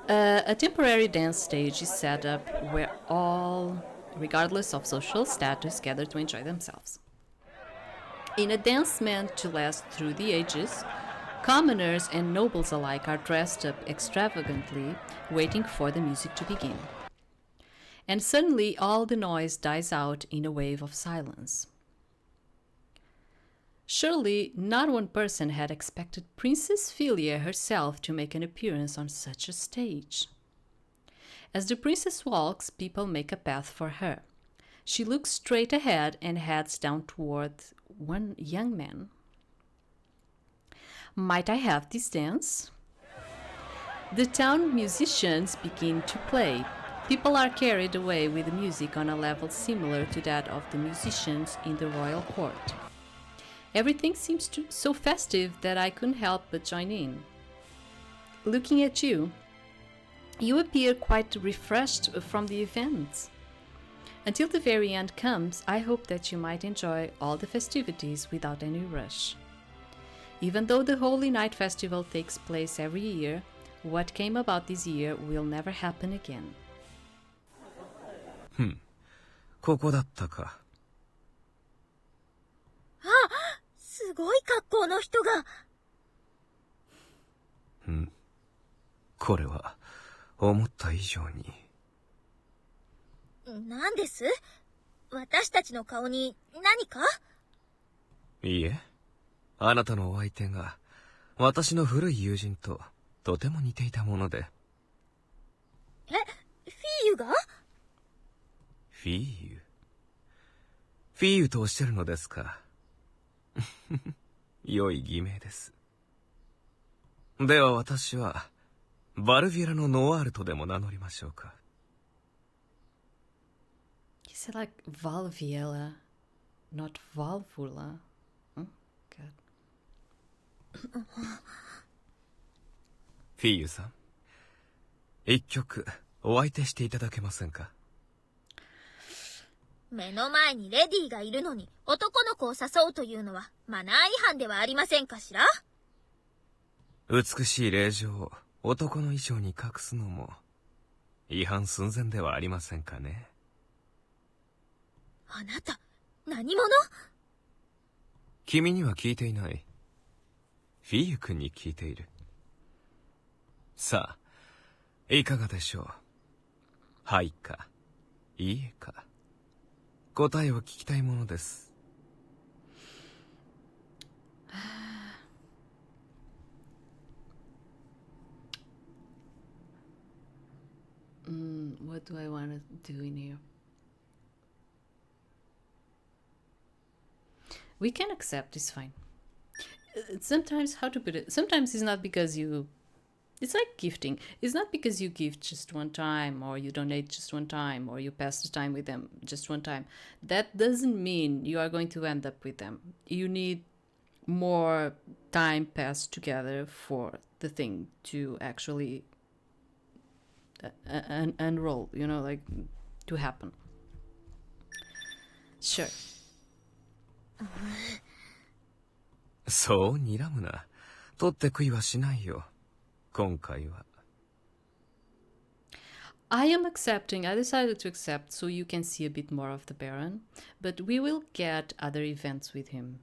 A temporary dance stage is set up where all, regardless of social status, gather to enjoy themselves. In a dance meant to last through the ages, commoners and nobles alike are dressed up extravagantly, waiting for the music to begin. And suddenly all the noise dies out in a wave of silence. Surely not one person had expected Princess Filia herself to make an appearance on such a stage. As the princess walks, people make a path for her. She looks straight ahead and heads down toward one young man. Might I have this dance? The town musicians begin to play. People are carried away with the music on a level similar to that of the musicians in the royal court. Everything seems so festive that I couldn't help but join in. Looking at you, you appear quite refreshed from the event. Until the very end comes, I hope that you might enjoy all the festivities without any rush. Even though the Holy Night Festival takes place every year, what came about this year will never happen again. ここだったか。あ、すごい格好の人が。これは思った以上に。何です？私たちの顔に何か？いいえ、あなたのお相手が私の古い友人ととても似ていたもので。え、フィーユが？フィーユ。フィーユとおっしゃるのですか。良い偽名です。では私はバルヴィラのノワールとでも名乗りましょうか。He said like Valviela, not Valvula. Oh, God. フィーユさん、一曲お相手していただけませんか。目の前にレディーがいるのに男の子を誘うというのはマナー違反ではありませんかしら？美しい令状を男の衣装に隠すのも違反寸前ではありませんかね。あなた、何者？君には聞いていない。フィーユ君に聞いている。さあ、いかがでしょう。はいか、いいえか。答えを聞きたいものです。What do I want to do in here? We can accept, it's fine. Sometimes, how to put it? Sometimes it's not because you... It's like gifting. It's not because you gift just one time, or you donate just one time, or you pass the time with them just one time. That doesn't mean you are going to end up with them. You need more time passed together for the thing to actually unroll, you know, like to happen. Sure. そう睨むな。取って悔いはしないよ。今回は。I am accepting. I decided to accept so you can see a bit more of the Baron, but we will get other events with him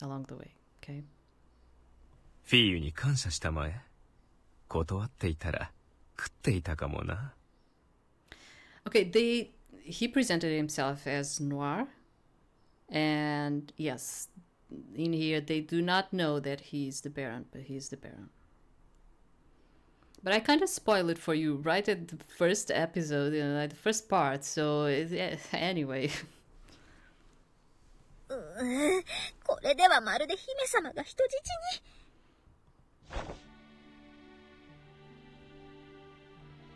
along the way, okay? フィーユに感謝したまえ。断っていたら食っていたかもな。Okay, he presented himself as Noir, and yes, in here they do not know that he's the Baron, but he's the Baron. But I kind of spoiled it for you right at the first episode, you know, like the first part, so anyway. これではまるで姫様が人質に。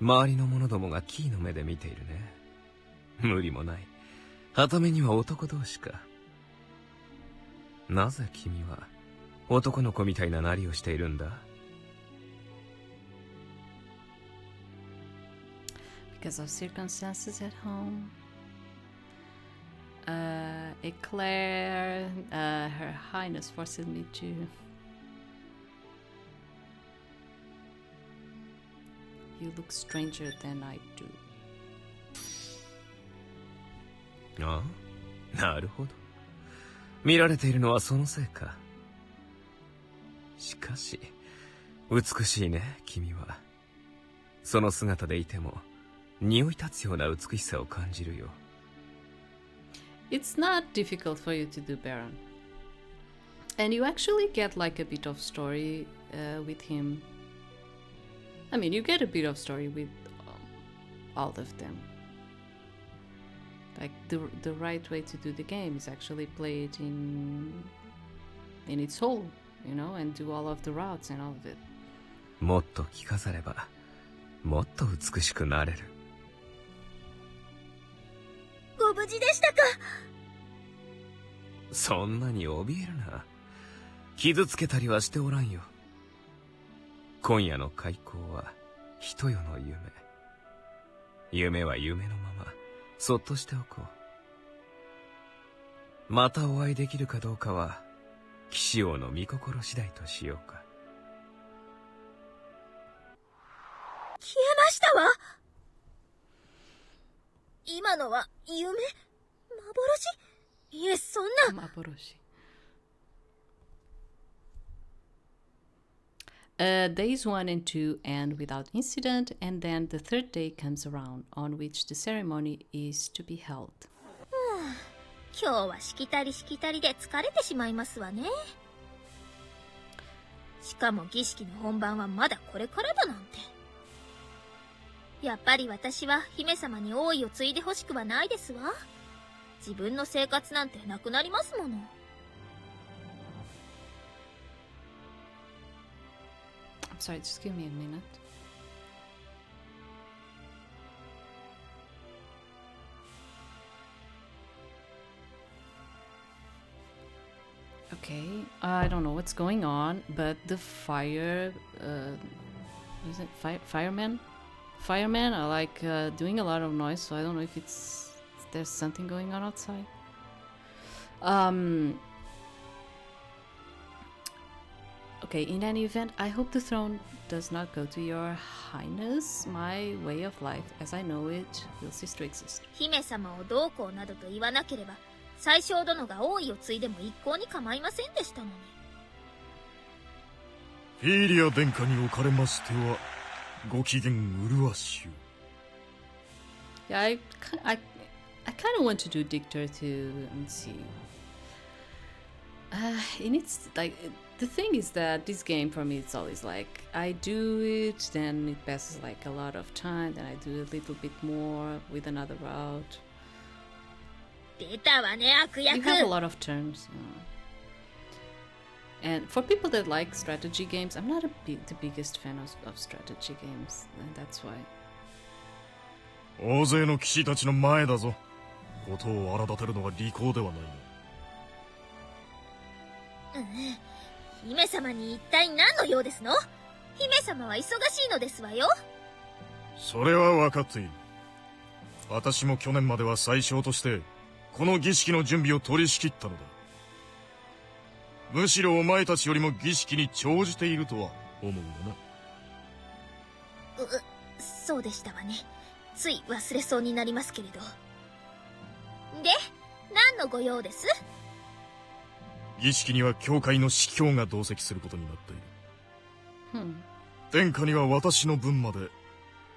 周りの者どもがキーの目で見ているね。無理もない。旗目には男同士か。なぜ君は男の子みたいななりをしているんだ？Because of circumstances at home. Eclair, Her Highness forced me to. You look stranger than I do. ああ、なるほど。見られているのはそのせいか。しかし、美しいね、君は。その姿でいても、匂い立つような美しさを感じるよ。It's not difficult for you to do, Baron. And you actually get like a bit of story with him. I mean, you get a bit of story with all of them. Like the right way to do the game is actually play it in its whole, you know, and do all of the routes and all of it. もっと着飾れば、もっと美しくなれる。ご無事でしたか。そんなに怯えるな。傷つけたりはしておらんよ。今夜の開口は一夜の夢。夢は夢のままそっとしておこう。またお会いできるかどうかは騎士王の御心次第としようか。消えましたわ。今のは夢？幻？いえ、そんな。幻。Days 1 and 2 end without incident, and then the third day comes around, on which the ceremony is to be held. 今日はしきたりしきたりで疲れてしまいますわね。しかも儀式の本番はまだこれからだなんて。やっぱり私は姫様に王位を継いでほしくはないですわ。自分の生活なんてなくなりますもの。I'm sorry, just give me a minute. Okay, I don't know what's going on, but the fire, is it firemen? Firemen are like doing a lot of noise, so I don't know if there's something going on outside. Okay, in any event, I hope the throne does not go to your highness. My way of life, as I know it, will cease to exist. 姫様をどうこうなどと言わなければ、最小殿が王位を継いでも一向に構いませんでしたのに。フィリア殿下におかれましては、ご機嫌麗しゅう。Yeah, I kind of want to do Dictator too. Let's see. It needs like the thing is that this game for me it's always like I do it, then it passes like a lot of time, then I do a little bit more with another route. 出たわね、悪 You 役。 have a lot of turns, and for people that like strategy games, I'm not the biggest fan of strategy games, and that's why. 大勢の騎士たちの前だぞ。ことを荒立てるのは利口ではないな。姫様に一体何の用ですの？姫様は忙しいのですわよ。それは分かっている。私も去年までは宰相としてこの儀式の準備を取り仕切ったのだ。むしろお前たちよりも儀式に長じているとは思うがな。そうでしたわね。つい忘れそうになりますけれど。で、何のご用です？儀式には教会の司教が同席することになっている。殿下には私の分まで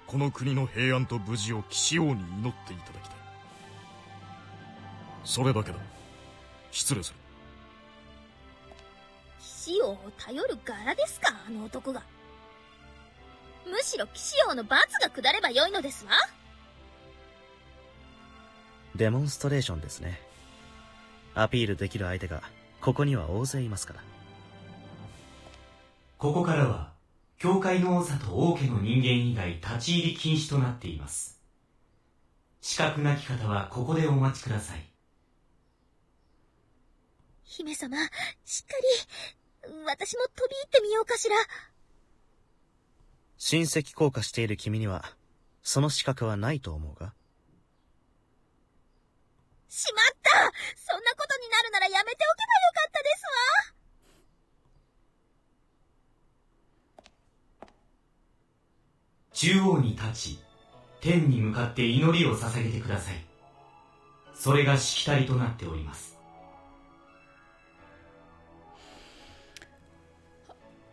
この国の平安と無事を騎士王に祈っていただきたい。それだけだ。失礼する。騎士王を頼る柄ですか、あの男が。むしろ騎士王の罰が下ればよいのですわ。デモンストレーションですね。アピールできる相手がここには大勢いますから。ここからは教会の王座と王家の人間以外立ち入り禁止となっています。資格なき方はここでお待ちください。姫様、しっかり。私も飛び入ってみようかしら。親戚降下している君にはその資格はないと思うが。しまった！そんなことになるならやめておけばよかったですわ。中央に立ち、天に向かって祈りを捧げてください。それがしきたりとなっております。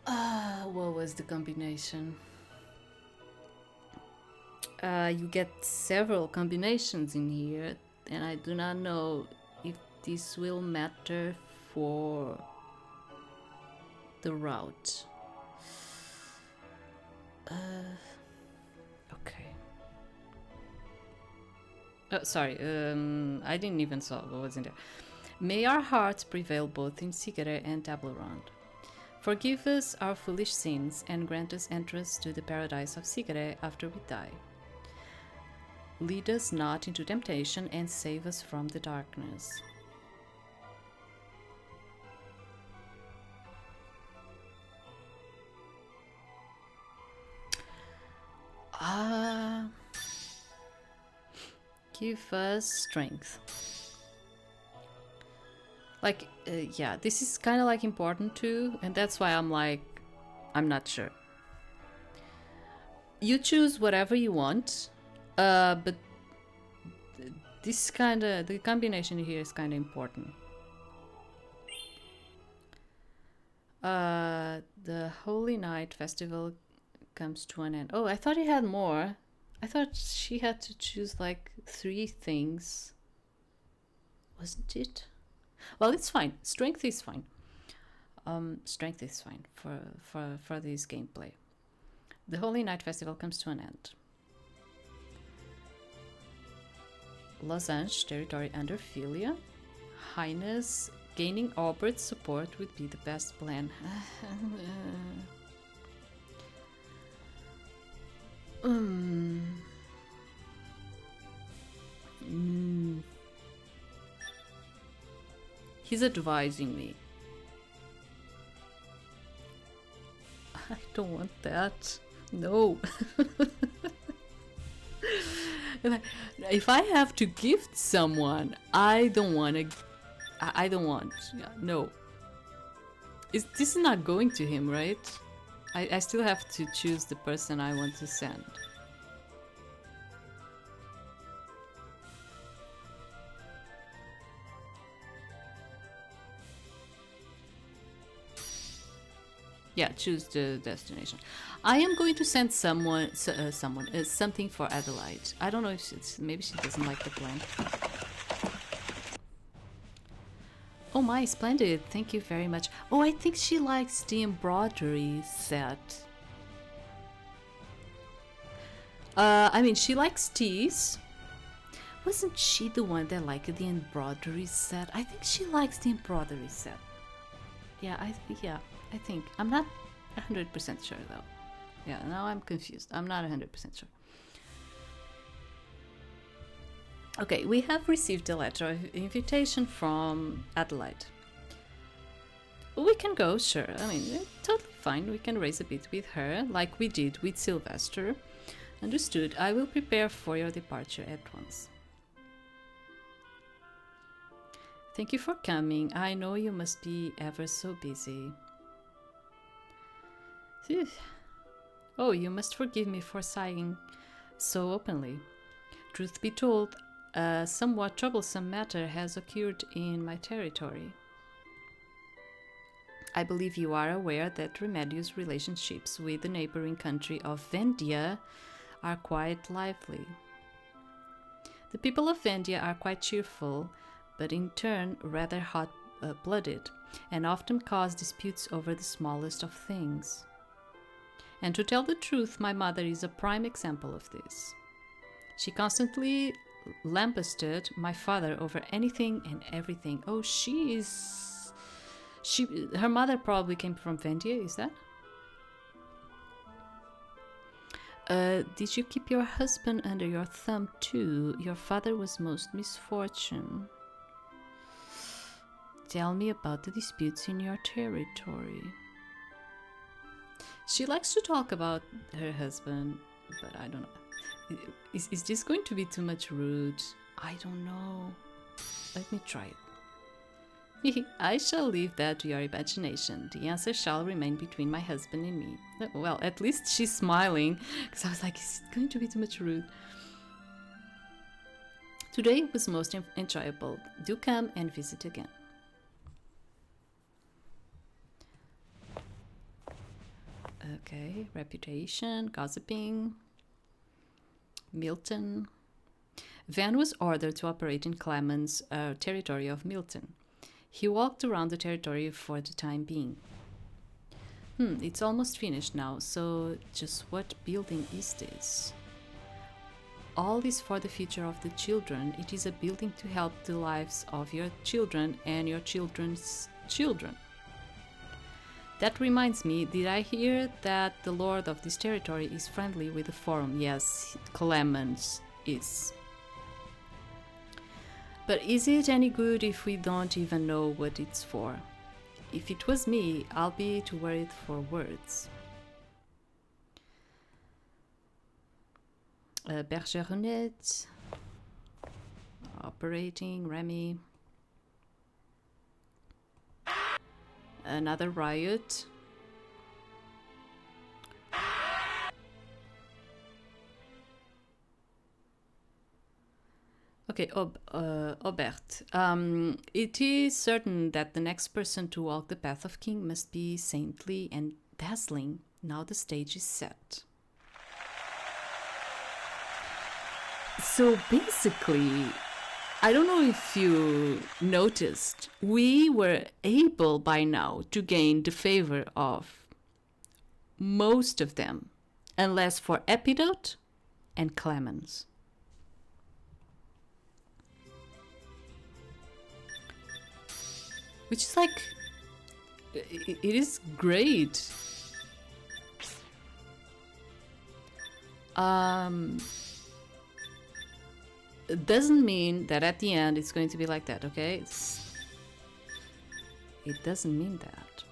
What was the combination? You get several combinations in here, and I do not know if this will matter for the route. Okay. Oh, sorry, I didn't even saw what was in there. May our hearts prevail both in Sigare and Tablerond. Forgive us our foolish sins and grant us entrance to the paradise of Sigare after we die. Lead us not into temptation and save us from the darkness. Give us strength. Like, yeah, this is kind of like important too, and that's why I'm like, I'm not sure. You choose whatever you want, but this kind of, the combination here is kind of important. The Holy Night Festival comes to an end. Oh, I thought he had more. I thought she had to choose like 3 things. Wasn't it? Well, it's fine. Strength is fine. Strength is fine for this gameplay. The Holy Night Festival comes to an end. Losange territory under Filia. Highness, gaining Albert's support would be the best plan. He's advising me. I don't want that. No. If I have to gift someone, I don't want to. I don't want. No. This is not going to him, right? I still have to choose the person I want to send. Yeah, choose the destination. I am going to send something for Adelaide. I don't know if maybe she doesn't like the plan. Oh my, splendid. Thank you very much. Oh, I think she likes the embroidery set. I mean, she likes teas. Wasn't she the one that liked the embroidery set? I think she likes the embroidery set. Yeah, I think. I'm not 100% sure though. Yeah, now I'm confused. I'm not 100% sure. Okay, we have received a letter of invitation from Adelaide. We can go, sure. I mean, totally fine. We can raise a bit with her, like we did with Sylvester. Understood. I will prepare for your departure at once. Thank you for coming. I know you must be ever so busy. Phew. Oh, you must forgive me for sighing so openly. Truth be told, a somewhat troublesome matter has occurred in my territory. I believe you are aware that Remedios' relationships with the neighboring country of Vendia are quite lively. The people of Vendia are quite cheerful, but in turn rather hot-blooded, and often cause disputes over the smallest of things. And to tell the truth, my mother is a prime example of this. She constantly lambasted my father over anything and everything. Oh, her mother probably came from Vendia, is that? Did you keep your husband under your thumb too? Your father was most misfortune. Tell me about the disputes in your territory. She likes to talk about her husband, but I don't know. Is this going to be too much rude? I don't know. Let me try it. I shall leave that to your imagination. The answer shall remain between my husband and me. Well, at least she's smiling, because I was like, is it going to be too much rude? Today was most enjoyable. Do come and visit again. Okay, reputation, gossiping, Milton. Van was ordered to operate in Clement's territory of Milton. He walked around the territory for the time being. It's almost finished now, so just what building is this? All is for the future of the children. It is a building to help the lives of your children and your children's children. That reminds me, did I hear that the lord of this territory is friendly with the forum? Yes, Clemens is. But is it any good if we don't even know what it's for? If it was me, I'll be too worried for words. Bergeronnet, operating, Remy. Another riot. Okay, Aubert. It is certain that the next person to walk the path of king must be saintly and dazzling. Now the stage is set. So basically, I don't know if you noticed, we were able by now to gain the favor of most of them, unless for Epidote and Clemens. Which is like, it is great. It doesn't mean that at the end it's going to be like that, okay? It doesn't mean that.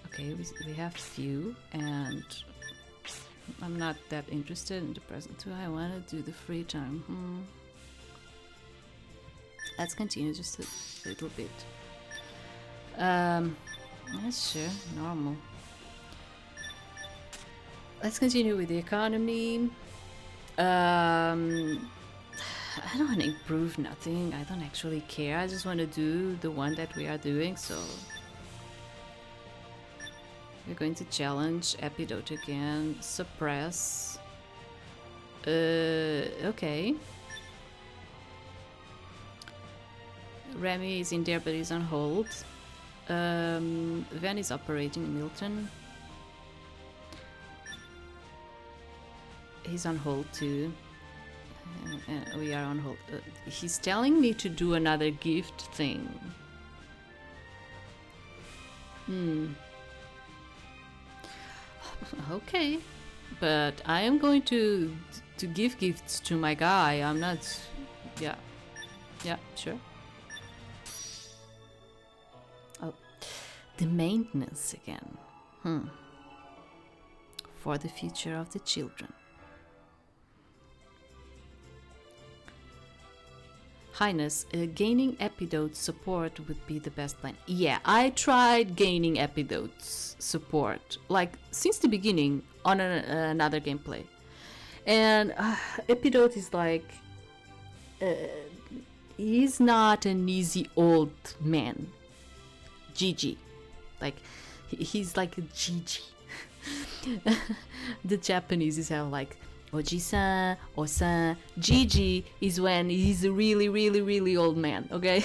Okay, we have few, and I'm not that interested in the present too. I want to do the free time. Let's continue just a little bit. Yeah, sure, normal. Let's continue with the economy. I don't want to improve nothing. I don't actually care. I just want to do the one that we are doing, so we're going to challenge Epidote again. Suppress. Okay. Remy is in there, but he's on hold. Van is operating in Milton. He's on hold too. And we are on hold. He's telling me to do another gift thing. Okay. But I am going to give gifts to my guy. I'm not... Yeah. Yeah, sure. Oh. The maintenance again. For the future of the children. Highness, gaining Epidote support would be the best plan. Yeah, I tried gaining Epidote's support, like, since the beginning on another gameplay. And Epidote is like... he's not an easy old man. GG. Like, he's like a GG. The Japanese have like... Oji-san, O-san, Gigi is when he's a really, really, really old man, okay?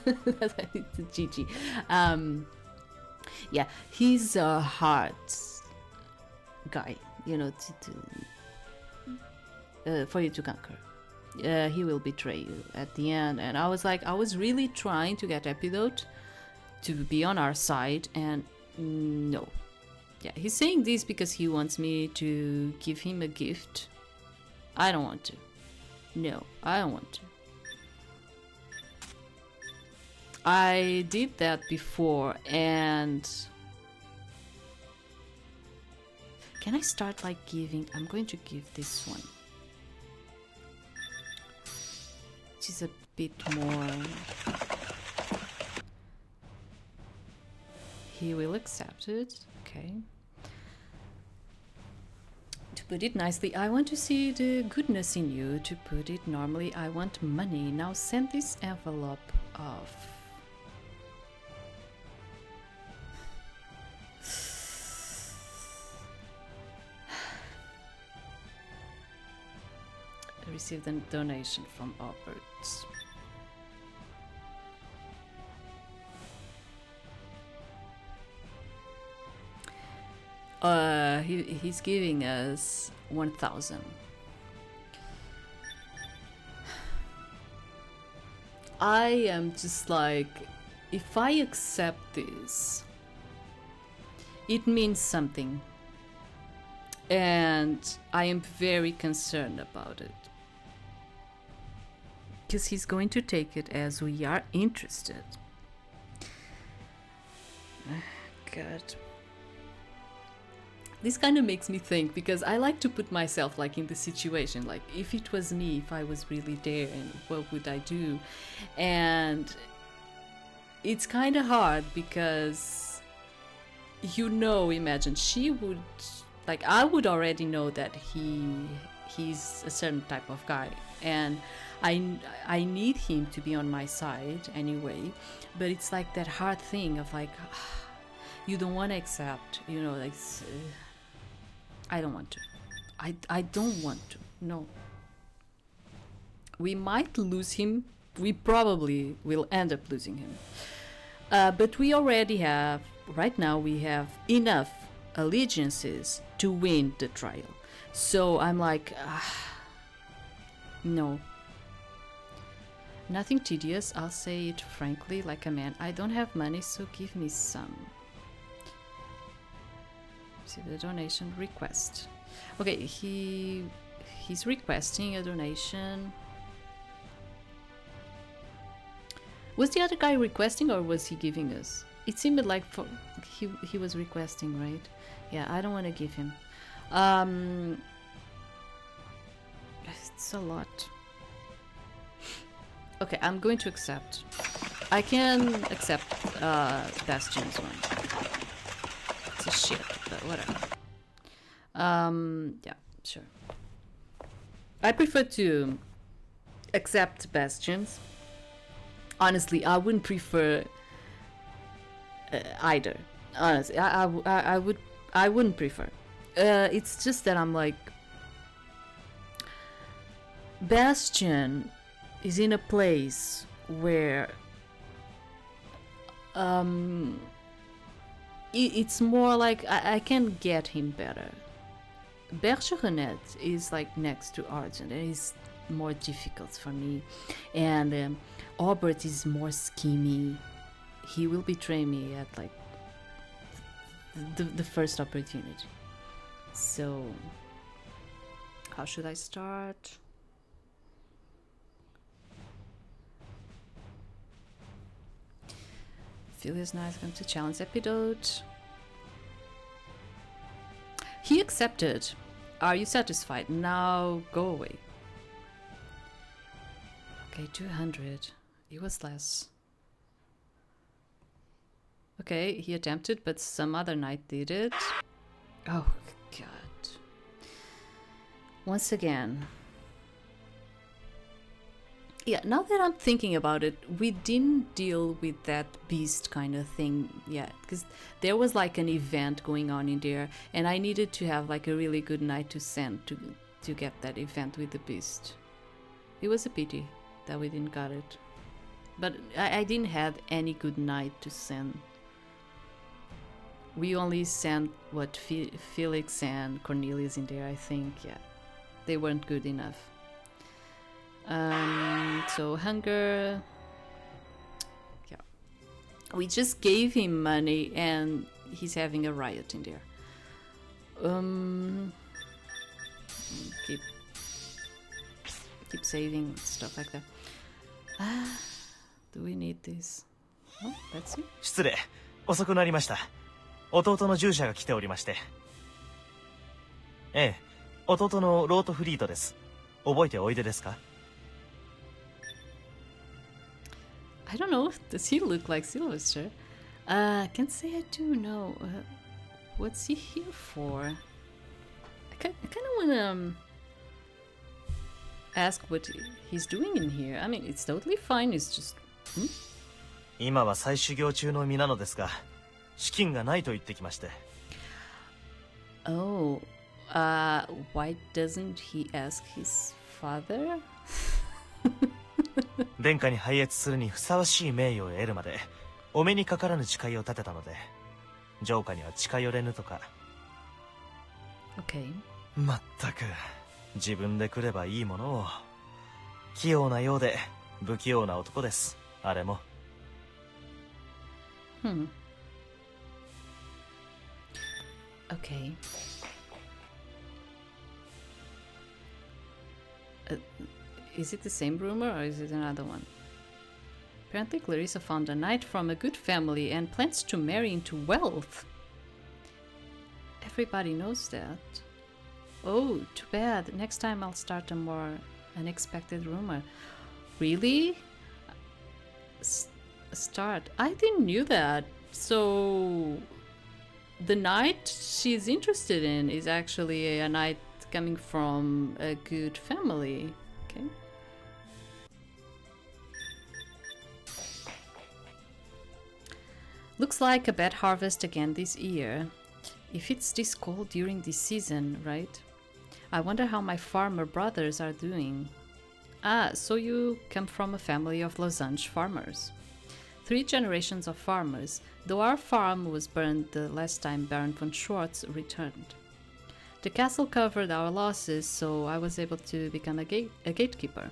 That's why it's a Gigi. Yeah, he's a hard guy, you know, for you to conquer. He will betray you at the end. And I was like, I was really trying to get Epidote to be on our side, and no. Yeah, he's saying this because he wants me to give him a gift. I don't want to. No, I don't want to. I did that before, and... Can I start like giving... I'm going to give this one. Which is a bit more... He will accept it. Okay. To put it nicely, I want to see the goodness in you. To put it normally, I want money. Now send this envelope off. I received a donation from Albert. He's giving us 1,000. I am just like, if I accept this, it means something. And I am very concerned about it. Because he's going to take it as we are interested. God. This kind of makes me think, because I like to put myself like in the situation, like if it was me, if I was really there, and what would I do? And it's kind of hard because, you know, imagine she would, like, I would already know that he's a certain type of guy, and I need him to be on my side anyway, but it's like that hard thing of like, you don't want to accept, you know, like, I don't want to. I don't want to. No. We might lose him. We probably will end up losing him. But we already have, right now, we have enough allegiances to win the trial. So I'm like, no. Nothing tedious, I'll say it frankly, like a man. I don't have money, so give me some. See the donation request. Okay, he's requesting a donation. Was the other guy requesting, or was he giving us? It seemed like he was requesting, right? Yeah, I don't want to give him. It's a lot. Okay, I'm going to accept. I can accept Bastion's one. It's a shit, but whatever. Yeah, sure. I prefer to accept Bastions. Honestly, I wouldn't prefer either. Honestly, I wouldn't prefer. It's just that I'm like, Bastion is in a place where it's more like I can get him better. Bergeranet is like next to Argent, and it's more difficult for me. And Albert is more schemy. He will betray me at like the first opportunity. So, how should I start? Filia's now going to challenge Epidote. He accepted. Are you satisfied? Now go away. Okay, 200. It was less. Okay, he attempted, but some other knight did it. Oh, God. Once again. Yeah, now that I'm thinking about it, we didn't deal with that beast kind of thing yet, because there was like an event going on in there, and I needed to have like a really good knight to send to get that event with the beast. It was a pity that we didn't got it, but I didn't have any good knight to send. We only sent what Felix and Cornelius in there, I think. Yeah, they weren't good enough. So hunger. Yeah, we just gave him money and he's having a riot in there. Keep saving stuff like that. Do we need this? Oh, let's see. 失礼、遅くなりました。弟の従者が来ておりまして。ええ、弟のロートフリートです。覚えておいでですか？ I don't know. Does he look like Sylvester? Can't say I do know. What's he here for? I kind of want to ask what he's doing in here. I mean, it's totally fine. It's just... 今は再修行中の身なのですが、資金がないと言ってきまして。Oh, why doesn't he ask his father? 殿下に拝謁するにふさわしい名誉を得るまで、お目にかからぬ誓いを立てたので、城下には近寄れぬとか。Okay. まったく、自分で来ればいいものを。器用なようで、不器用な男です。あれも。Okay. Is it the same rumor or is it another one? Apparently Clarissa found a knight from a good family and plans to marry into wealth. Everybody knows that. Oh, too bad. Next time I'll start a more unexpected rumor. Really? Start. I didn't knew that. So the knight she's interested in is actually a knight coming from a good family. Okay. Looks like a bad harvest again this year. If it's this cold during this season, right? I wonder how my farmer brothers are doing. Ah, so you come from a family of losange farmers. 3 generations of farmers, though our farm was burned the last time Baron von Schwartz returned. The castle covered our losses, so I was able to become a gatekeeper.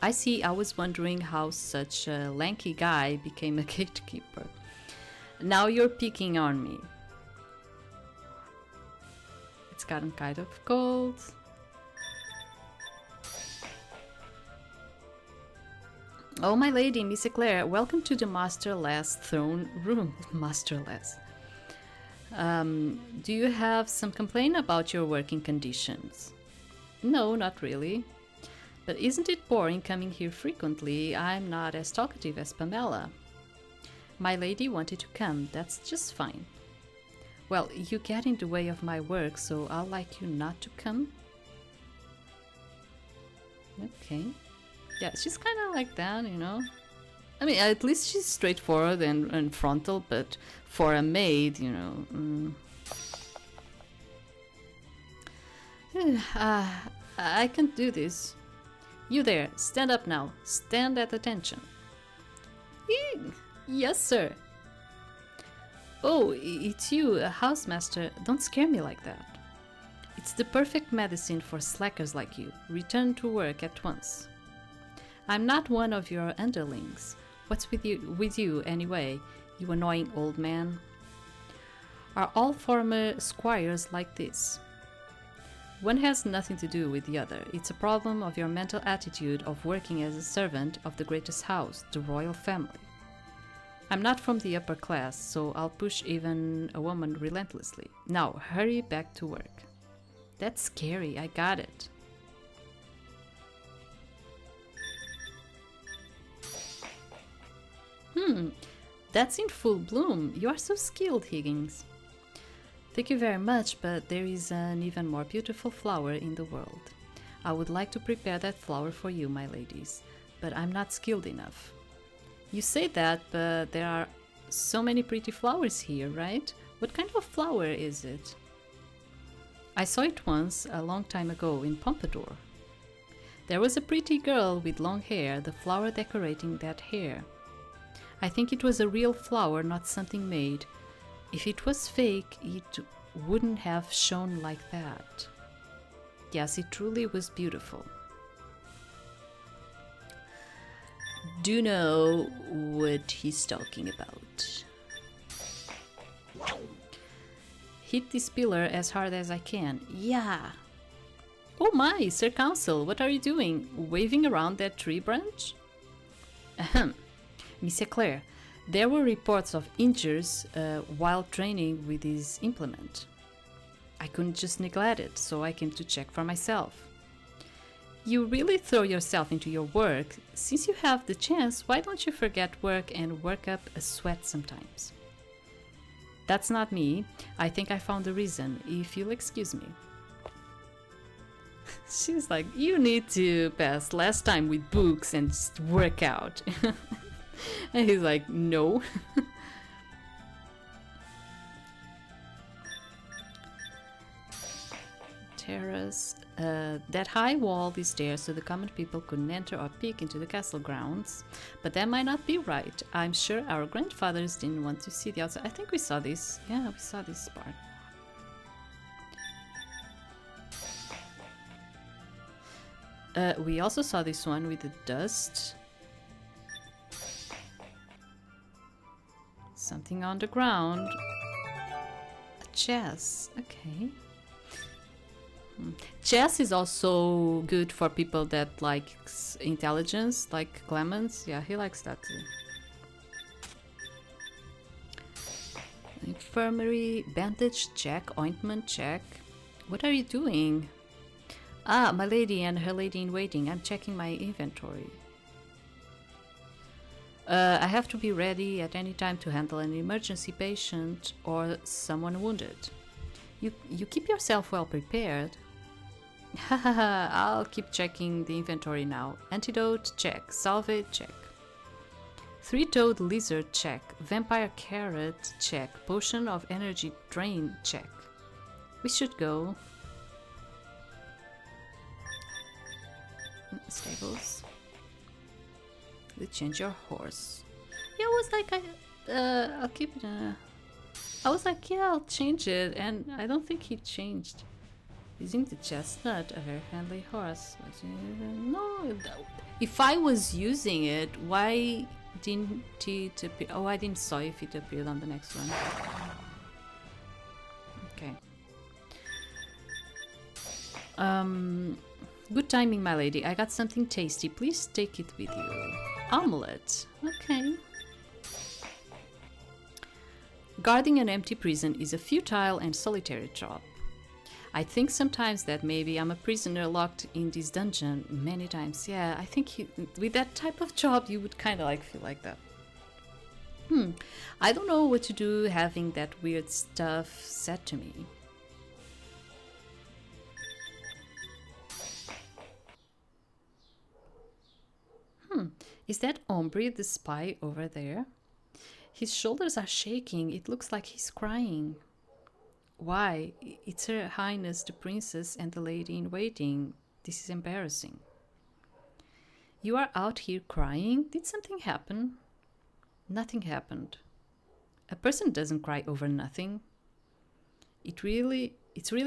I see. I was wondering how such a lanky guy became a gatekeeper. Now you're picking on me. It's gotten kind of cold. Oh, my lady, Miss Eclair, welcome to the Masterless throne room. Masterless. Do you have some complaint about your working conditions? No, not really. But isn't it boring coming here frequently? I'm not as talkative as Pamela. My lady wanted to come, that's just fine. Well, you get in the way of my work, so I'll like you not to come. Okay. Yeah, she's kind of like that, you know. I mean, at least she's straightforward and frontal, but for a maid, you know... I can't do this. You there, stand up now. Stand at attention. Yes, sir. Oh, it's you, a housemaster. Don't scare me like that. It's the perfect medicine for slackers like you. Return to work at once. I'm not one of your underlings. What's with you anyway, you annoying old man? Are all former squires like this? One has nothing to do with the other. It's a problem of your mental attitude of working as a servant of the greatest house, the royal family. I'm not from the upper class, so I'll push even a woman relentlessly. Now, hurry back to work. That's scary, I got it. That's in full bloom. You are so skilled, Higgins. Thank you very much, but there is an even more beautiful flower in the world. I would like to prepare that flower for you, my ladies, but I'm not skilled enough. You say that, but there are so many pretty flowers here, right? What kind of flower is it? I saw it once, a long time ago, in Pompadour. There was a pretty girl with long hair, the flower decorating that hair. I think it was a real flower, not something made. If it was fake, it wouldn't have shone like that. Yes, it truly was beautiful. Do you know what he's talking about? Hit this pillar as hard as I can. Yeah. Oh my, Sir Counsel, what are you doing? Waving around that tree branch? Ahem. Miss Eclair, there were reports of injuries while training with this implement. I couldn't just neglect it, so I came to check for myself. You really throw yourself into your work. Since you have the chance, why don't you forget work and work up a sweat sometimes? That's not me. I think I found the reason, if you'll excuse me. She's like, you need to pass less time with books and just work out. And he's like, no. Terrace. That high wall is there so the common people couldn't enter or peek into the castle grounds. But that might not be right. I'm sure our grandfathers didn't want to see the outside. I think we saw this. Yeah, we saw this part. We also saw this one with the dust. Something on the ground. A chess. Okay. Chess is also good for people that like intelligence, like Clemens. Yeah, he likes that too. Infirmary, bandage check, ointment check. What are you doing? Ah, my lady and her lady in waiting. I'm checking my inventory. I have to be ready at any time to handle an emergency patient or someone wounded. You keep yourself well prepared. Hahaha, I'll keep checking the inventory now. Antidote, check. Salve, check. Three-toed lizard, check. Vampire carrot, check. Potion of energy drain, check. We should go. Stables. You change your horse. Yeah, I was like, I'll keep it. I was like, yeah, I'll change it, and I don't think he changed. Using the chestnut, a very friendly horse. No, if I was using it, why didn't it appear? Oh, I didn't saw if it appeared on the next one. Okay. Good timing, my lady. I got something tasty. Please take it with you. Omelette. Okay. Guarding an empty prison is a futile and solitary job. I think sometimes that maybe I'm a prisoner locked in this dungeon many times. Yeah, I think with that type of job you would kind of like feel like that. I don't know what to do having that weird stuff said to me. Is that Ombre the spy over there? His shoulders are shaking. It looks like he's crying. Why? It's Her Highness the Princess and the Lady in Waiting. This is embarrassing. You are out here crying? Did something happen? Nothing happened. A person doesn't cry over nothing. It's really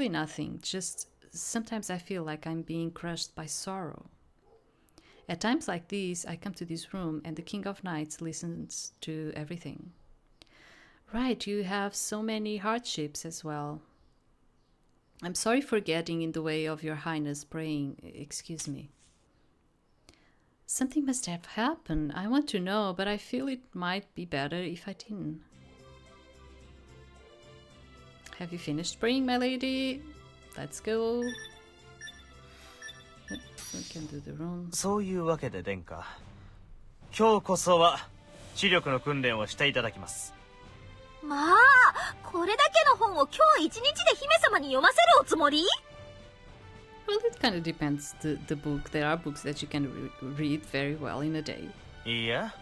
nothing. Just sometimes I feel like I'm being crushed by sorrow. At times like these, I come to this room and the King of Knights listens to everything. Right, you have so many hardships as well. I'm sorry for getting in the way of your highness praying. Excuse me. Something must have happened. I want to know, but I feel it might be better if I didn't. Have you finished praying, my lady? Let's go. We can do the room. そういうわけで殿下、今日こそは知力の訓練をしていただきます。まあ、これだけの本を今日一日で姫様に読ませるおつもり？ Well, it kind of depends the book. There are books that you can read very well in a day. いや、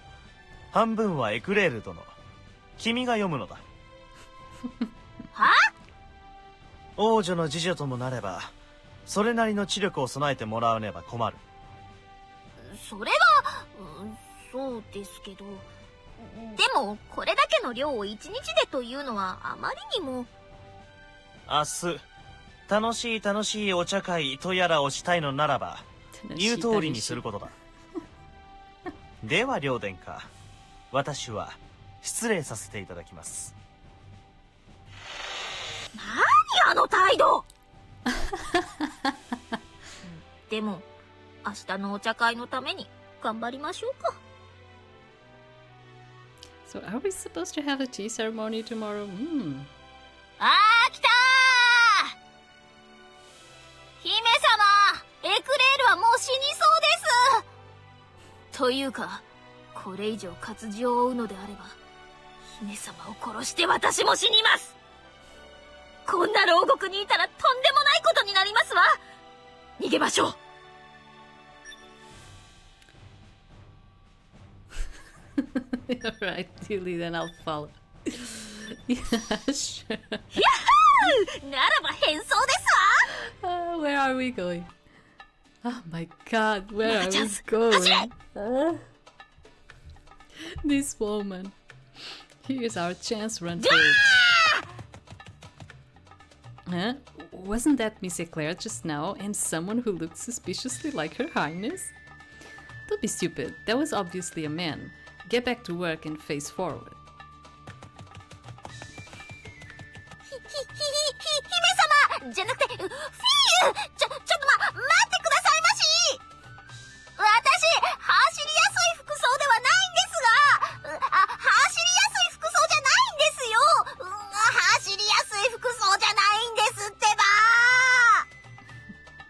半分はエクレール殿。君が読むのだ。は？王女の侍女ともなれば、それなりの知力を備えてもらわねば困る。それは、そうですけど。でも、これだけの量を一日でというのはあまりにも。明日、楽しいお茶会とやらをしたいのならば、言う通りにすることだ。では両殿下、私は失礼させていただきます。何あの態度でも、明日のお茶会のために頑張りましょうか。So are we supposed to have a tea ceremony tomorrow? あー、来たー！姫様、エクレールはもう仕そうです。というか、これ以上活字を追うのであれば、姫様を殺して私も死にます。こんな牢獄にいたらとんでもないことになりますわ。逃げましょう。Alright, Tilly, then I'll follow. Yeah, sure. Yahoo! ならば変装ですわ。Where are we going? Oh my god, where are we going? This woman. Here's our chance, run for it. Huh? Wasn't that Miss Eclair just now and someone who looked suspiciously like Her Highness? Don't be stupid, that was obviously a man. Get back to work and face forward. 姫様じゃなくてフィーユちょっと待ってくださいまし。私走りやすい服装ではないんですが、走りやすい服装じゃないんですよ。走りやすい服装じゃないんですってば。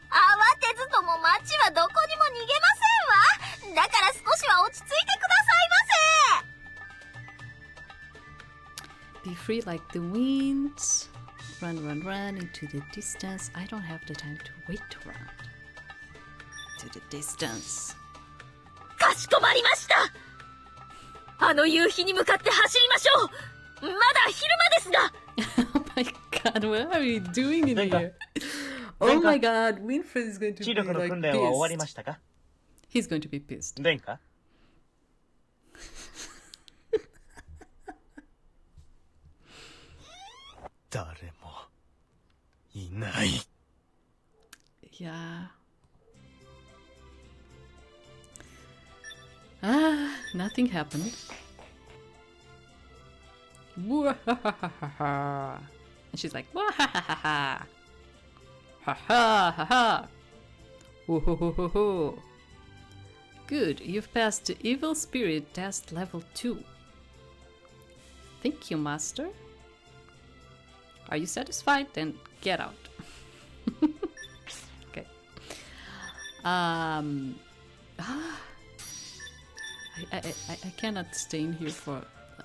慌てずとも街はどこにも逃げませんわ。だから少しは落ち着いてくださいませ。 Be free like the wind. Run, run, run into the distance. I don't have the time to wait around. To the distance. かしこまりました。あの夕日に向かって走りましょう。まだ昼間ですが。Oh my god, what are you doing in here? Oh my god, Winfred is going to 知 be 力の like 訓練は終わりま pissed. したか？ He's going to be pissed. 殿下？誰もいない。Yeah. Ah, nothing happened. Wahahaha. And she's like, wahahaha. Ha ha ha ha. Ho. Good, you've passed the evil spirit test level 2. Thank you, master. Are you satisfied? Then get out. Okay. I cannot stay in here for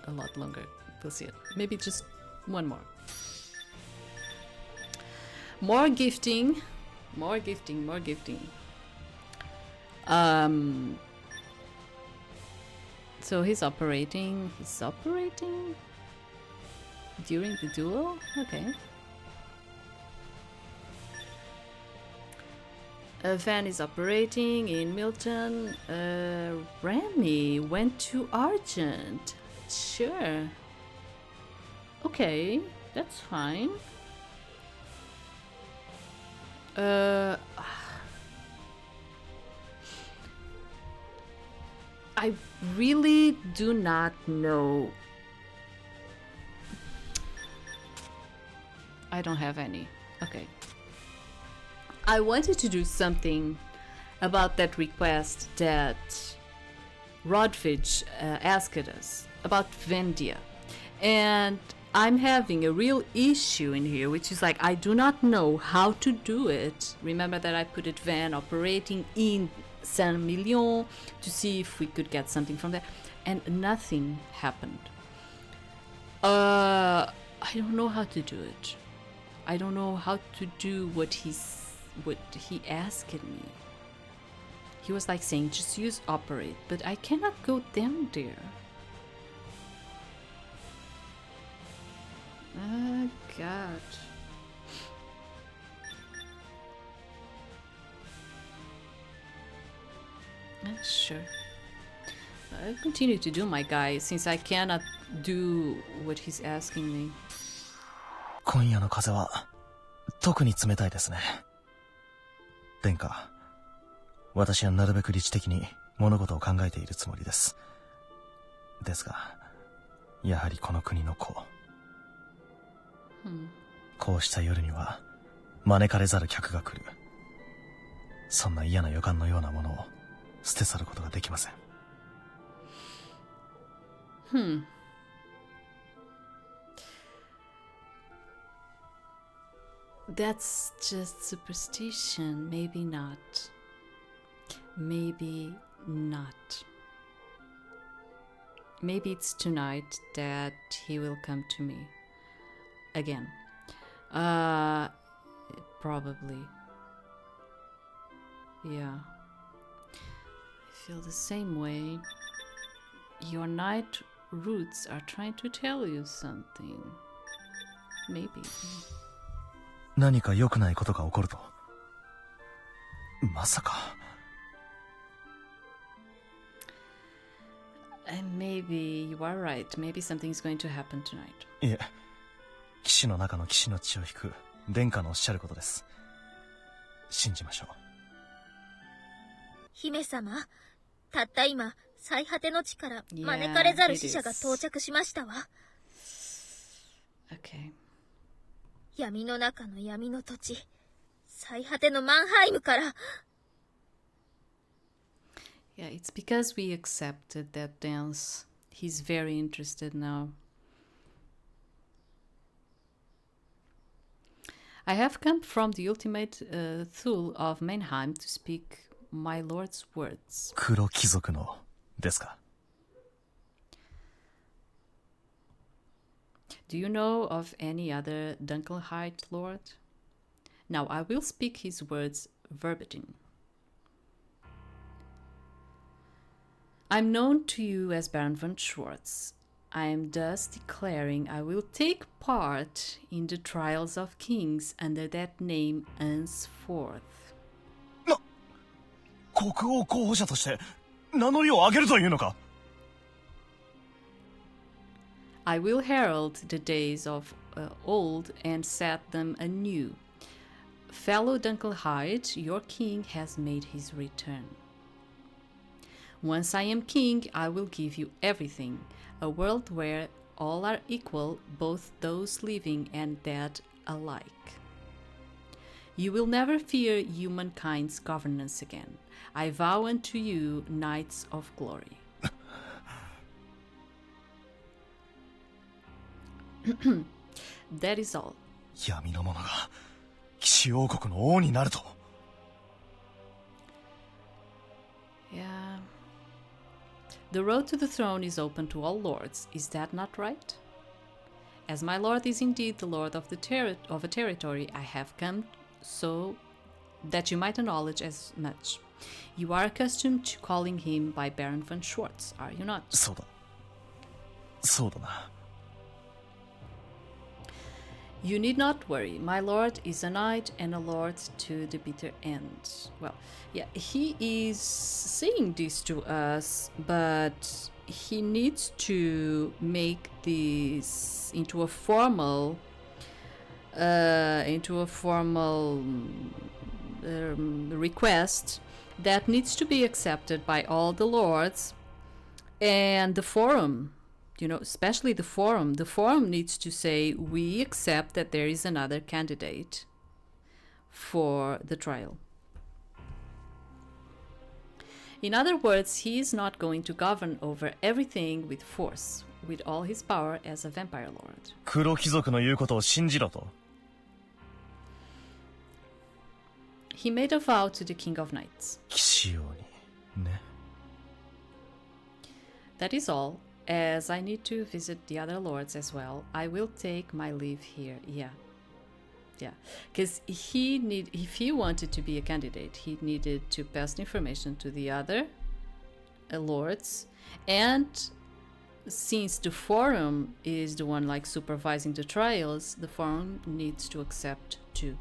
a lot longer. We'll see it. Maybe just one more. More gifting. More gifting. More gifting. So he's operating. He's operating during the duel? Okay. Van is operating in Milton. Remy went to Argent. Sure. Okay, that's fine. I really do not know. I don't have any. Okay. I wanted to do something about that request that Rodvich asked us about Vendia. And I'm having a real issue in here, which is like I do not know how to do it. Remember that I put it Van operating in Saint-Million to see if we could get something from there. And nothing happened. I don't know how to do it. I don't know how to do what he asked me. He was like saying just use operate, but I cannot go down there. Oh god. Sure. I'll continue to do my guy since I cannot do what he's asking me. 今夜の風は特に冷たいですね。殿下、私はなるべく理知的に物事を考えているつもりです。ですが、やはりこの国の子、こうした夜には招かれざる客が来る。そんな嫌な予感のようなものを捨て去ることができません。That's just superstition, maybe not. maybe not. Maybe it's tonight that he will come to me again. Probably. Yeah. I feel the same way. Your night roots are trying to tell you something. Maybe. 何か良くないことが起こると。まさか。And maybe you are right. Maybe something's going to happen tonight. いえ、騎士の中の騎士の血を引く殿下のおっしゃることです。信じましょう。姫様、たった今、最果ての地から招かれざる使者が到着しましたわ。Okay. 闇の中の闇の土地、最果てのマンハイムから。Yeah, it's because we accepted that dance. He's very interested now. I have come from the ultimate Thule of Mannheim to speak my lord's words. 黒貴族のですか。Do you know of any other Dunkelheit lord? Now I will speak his words verbatim. I'm known to you as Baron von Schwartz. I am thus declaring I will take part in the trials of kings under that name henceforth. 国王候補者として名乗りを上げるというのか。I will herald the days of old and set them anew. Fellow Dunkelheit, your king has made his return. Once I am king, I will give you everything, a world where all are equal, both those living and dead alike. You will never fear humankind's governance again. I vow unto you, knights of glory. That is all. 闇の者が騎士王国の王になると。Yeah. The road to the throne is open to all lords. Is that not right? As my lord is indeed the lord of a territory, I have come so that you might acknowledge as much. You are accustomed to calling him by Baron von Schwartz, are you not? そうだ。そうだな。You need not worry. My lord is a knight and a lord to the bitter end. Well, yeah, he is saying this to us, but he needs to make this into a formal request that needs to be accepted by all the lords and the forum. You know, especially the forum. The forum needs to say, we accept that there is another candidate for the trial. In other words, he is not going to govern over everything with force, with all his power as a vampire lord. 黒貴族の言うことを信じろと。He made a vow to the King of Knights. 騎士王にね。That is all. As I need to visit the other lords as well, I will take my leave here. Yeah. Because if he wanted to be a candidate, he needed to pass the information to the other lords. And since the forum is the one like supervising the trials, the forum needs to accept too.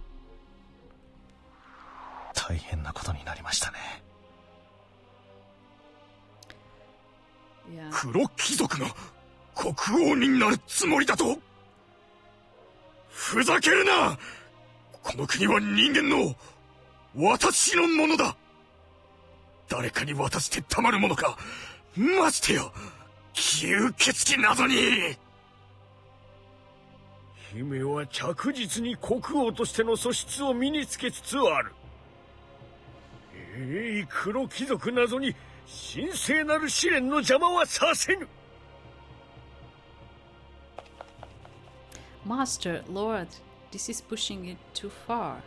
大変なことになりましたね。Yeah. 黒貴族が国王になるつもりだと。ふざけるな。この国は人間の私のものだ。誰かに渡してたまるものか。ましてや吸血鬼などに。姫は着実に国王としての素質を身につけつつある。黒貴族などに神聖なる試練の邪魔はさせぬ。Master, Lord, this is pushing it too far.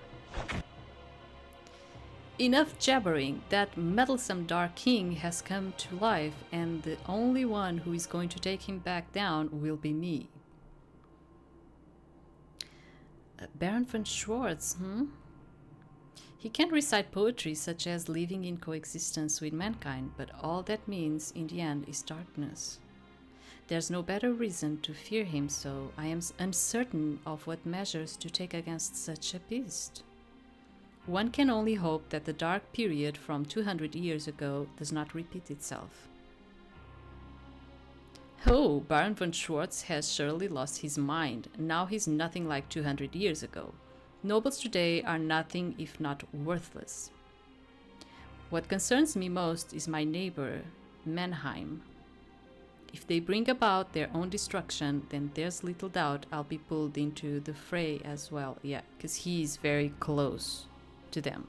Enough jabbering. That meddlesome Dark King has come to life, and the only one who is going to take him back down will be me. Baron von Schwartz, He can recite poetry such as living in coexistence with mankind, but all that means in the end is darkness. There's no better reason to fear him, so I am uncertain of what measures to take against such a beast. One can only hope that the dark period from 200 years ago does not repeat itself. Oh, Baron von Schwartz has surely lost his mind. Now he's nothing like 200 years ago. Nobles today are nothing if not worthless. What concerns me most is my neighbor, Mannheim. If they bring about their own destruction, then there's little doubt I'll be pulled into the fray as well. Yeah, because he's very close to them.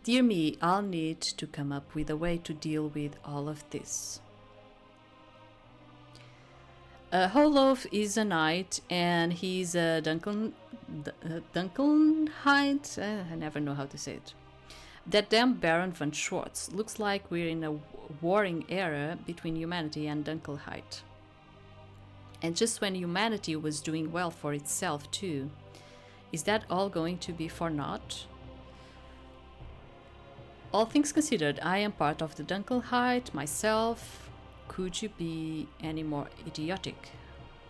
Dear me, I'll need to come up with a way to deal with all of this. Holof is a knight, and he's a Dunkelheit. I never know how to say it. That damn Baron von Schwartz. Looks like we're in a warring era between humanity and Dunkelheit. And just when humanity was doing well for itself too. Is that all going to be for naught? All things considered, I am part of the Dunkelheit myself. Could you be any more idiotic,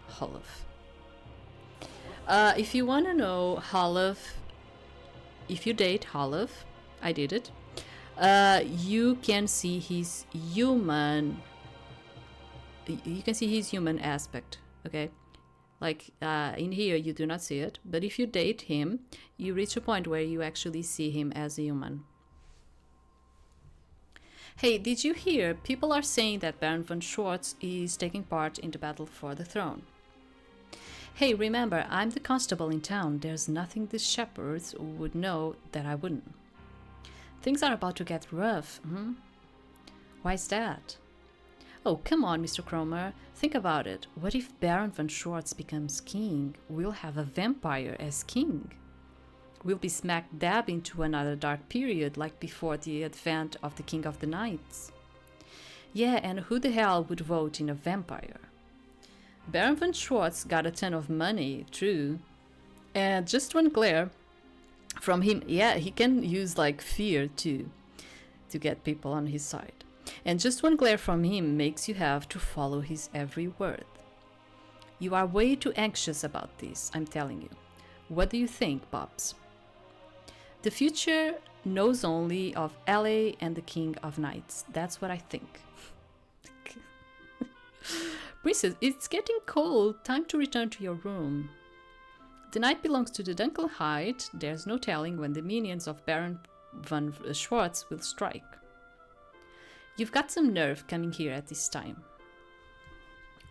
Holof? If you want to know Holof, if you date Holof, I did it, you can see his human, aspect, okay? Like in here you do not see it, but if you date him, you reach a point where you actually see him as a human. Hey, did you hear? People are saying that Baron von Schwartz is taking part in the battle for the throne. Hey, remember, I'm the constable in town. There's nothing the shepherds would know that I wouldn't. Things are about to get rough, Why's that? Oh, come on, Mr. Cromer. Think about it. What if Baron von Schwartz becomes king? We'll have a vampire as king. We'll be smack dab into another dark period like before the advent of the King of the Knights. Yeah, and who the hell would vote in a vampire? Baron von Schwartz got a ton of money, true. And just one glare from him, yeah, he can use like fear too to get people on his side. And just one glare from him makes you have to follow his every word. You are way too anxious about this, I'm telling you. What do you think, Pops? The future knows only of LA and the King of Knights. That's what I think. Princess, it's getting cold. Time to return to your room. The night belongs to the Dunkelheit. There's no telling when the minions of Baron von Schwartz will strike. You've got some nerve coming here at this time.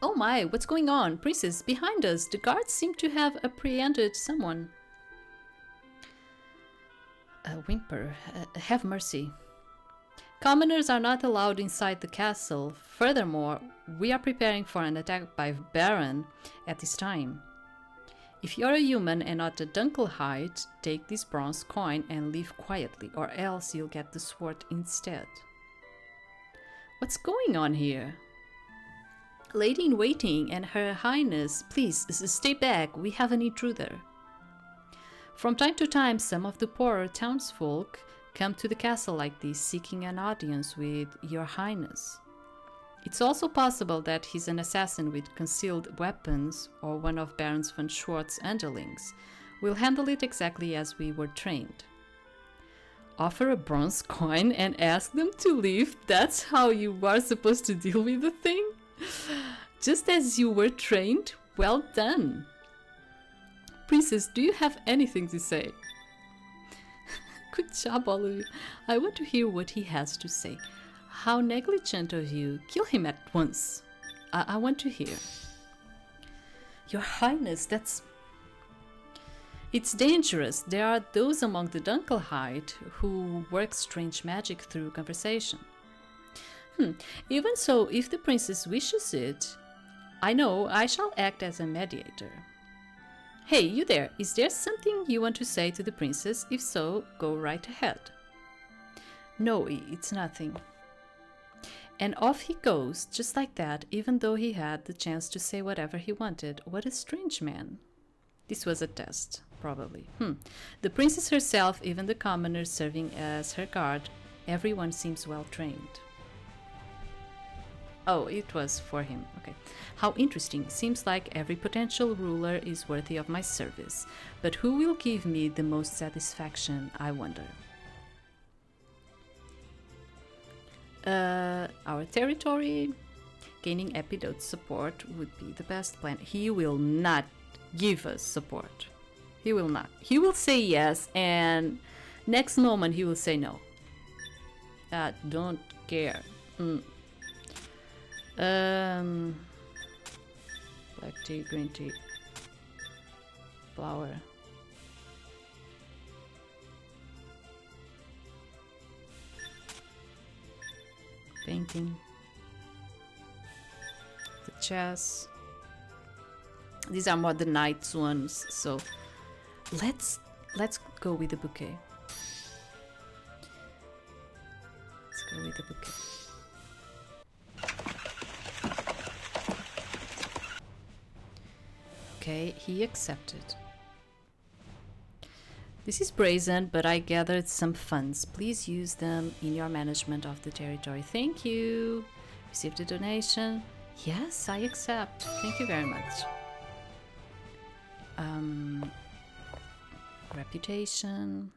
Oh my, what's going on? Princess, behind us. The guards seem to have apprehended someone. Whimper, have mercy. Commoners are not allowed inside the castle. Furthermore, we are preparing for an attack by Baron at this time. If you're a human and not a Dunkelheit, take this bronze coin and leave quietly, or else you'll get the sword instead. What's going on here? Lady in waiting and Her Highness, please stay back, we have an intruder. From time to time, some of the poorer townsfolk come to the castle like this, seeking an audience with Your Highness. It's also possible that he's an assassin with concealed weapons or one of Baron von Schwartz's underlings. We'll handle it exactly as we were trained. Offer a bronze coin and ask them to leave? That's how you are supposed to deal with the thing? Just as you were trained? Well done! Princess, do you have anything to say? Good job, all of you. I want to hear what he has to say. How negligent of you. Kill him at once. I want to hear. Your Highness, that's... It's dangerous. There are those among the Dunkelheit who work strange magic through conversation. Even so, if the princess wishes it, I know I shall act as a mediator. Hey, you there! Is there something you want to say to the princess? If so, go right ahead. No, it's nothing. And off he goes, just like that, even though he had the chance to say whatever he wanted. What a strange man. This was a test, probably. The princess herself, even the commoners serving as her guard, everyone seems well trained. Oh, it was for him. Okay. How interesting. Seems like every potential ruler is worthy of my service. But who will give me the most satisfaction, I wonder? Our territory. Gaining epidote support would be the best plan. He will not give us support. He will not. He will say yes, and next moment he will say no. Don't care. Black tea, green tea, flour. Painting. The chess. These are more the knight's ones, so let's go with the bouquet. Let's go with the bouquet. Okay, he accepted. This is brazen, but I gathered some funds. Please use them in your management of the territory. Thank you. Received a donation. Yes, I accept. Thank you very much. Reputation.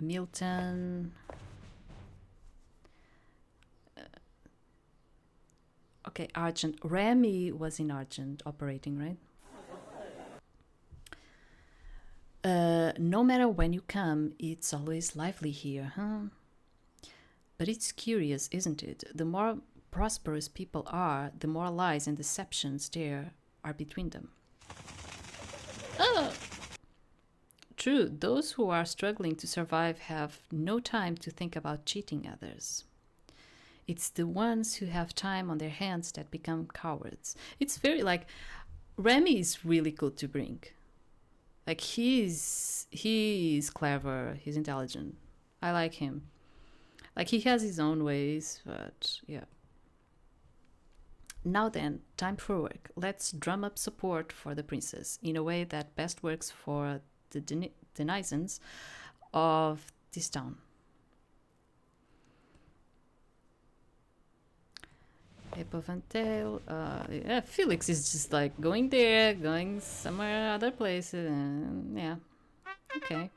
Milton. Okay, Argent. Remy was in Argent operating, right? No matter when you come, it's always lively here, huh? But it's curious, isn't it? The more prosperous people are, the more lies and deceptions there are between them. Oh! True, those who are struggling to survive have no time to think about cheating others. It's the ones who have time on their hands that become cowards. It's very like Remy is really good to bring. Like he's clever, he's intelligent. I like him. Like he has his own ways, but yeah. Now then, time for work. Let's drum up support for the princess in a way that best works for the denizens of this town. Epovantail, yeah, Felix is just like going there, going somewhere other places, and yeah, okay.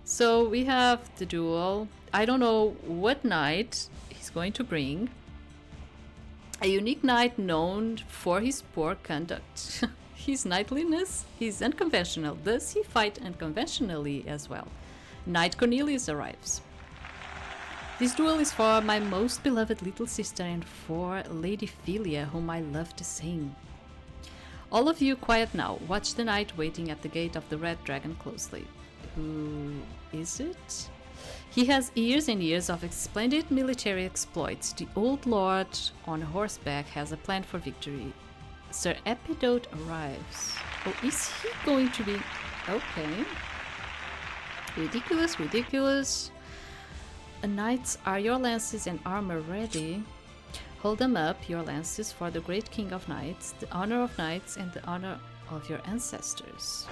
So we have the duel. I don't know what knight he's going to bring. A unique knight known for his poor conduct. His knightliness is unconventional. Does he fight unconventionally as well? Knight Cornelius arrives. This duel is for my most beloved little sister and for Lady Filia, whom I love to sing. All of you quiet now. Watch the knight waiting at the gate of the Red Dragon closely. Who is it? He has years and years of splendid military exploits. The old lord on horseback has a plan for victory. Sir Epidote arrives. Oh, is he going to be... Okay. Ridiculous, ridiculous. Knights, are your lances and armor ready? Hold them up, your lances, for the great king of knights, the honor of knights, and the honor of your ancestors.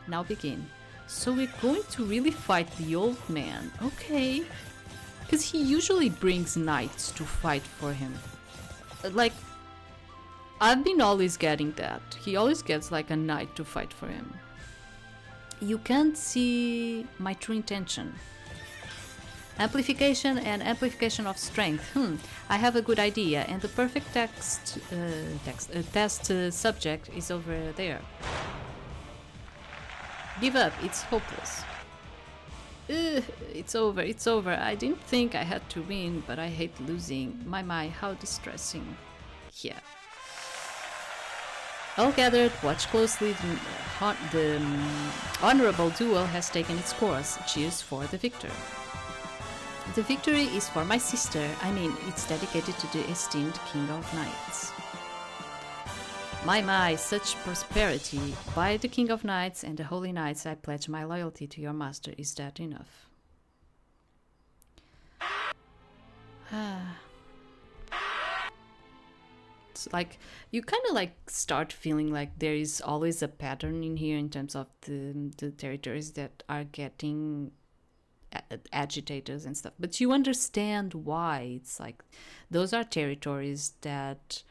Now begin. So we're going to really fight the old man. Okay. Because he usually brings knights to fight for him. Like... I've been always getting that. He always gets like a knight to fight for him. You can't see my true intention. Amplification and amplification of strength. I have a good idea, and the perfect test subject is over there. Give up, it's hopeless. It's over, it's over. I didn't think I had to win, but I hate losing. My, how distressing. Yeah. All gathered, watch closely. The honorable duel has taken its course. Cheers for the victor. The victory is for my sister. I mean, it's dedicated to the esteemed King of Knights. My, such prosperity. By the King of Knights and the Holy Knights, I pledge my loyalty to your master. Is that enough? It's like, you kind of like start feeling like there is always a pattern in here in terms of the territories that are getting agitators and stuff, but you understand why. It's like those are territories that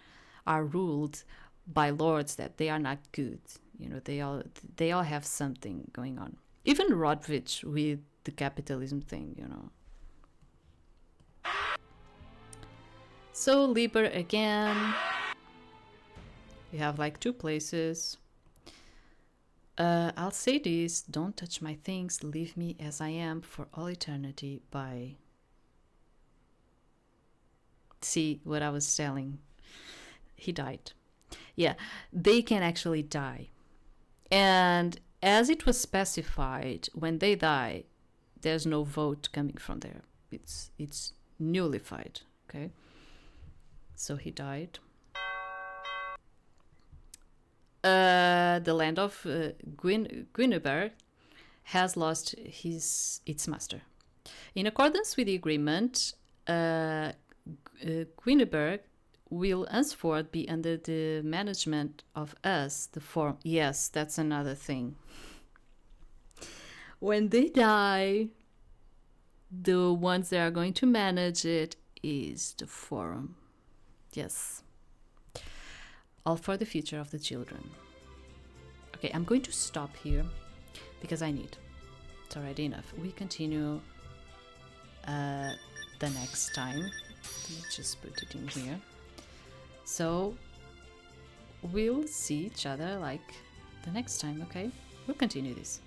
are ruled by lords that they are not good, you know. They all have something going on. Even Rodvich with the capitalism thing, you know. So Liber again, you have like 2 places. I'll say this: don't touch my things, leave me as I am for all eternity. Bye. See what I was telling? He died. Yeah, they can actually die. And as it was specified, when they die, there's no vote coming from there. It's nullified, okay? So he died. The land of Guineberg has lost its master. In accordance with the agreement, Guineberg will henceforth be under the management of us, the Forum. Yes, that's another thing. When they die, the ones that are going to manage it is the Forum. Yes. All for the future of the children. Okay, I'm going to stop here because I need. It's already enough. We continue the next time. Let's just put it in here. So we'll see each other like the next time, okay? We'll continue this.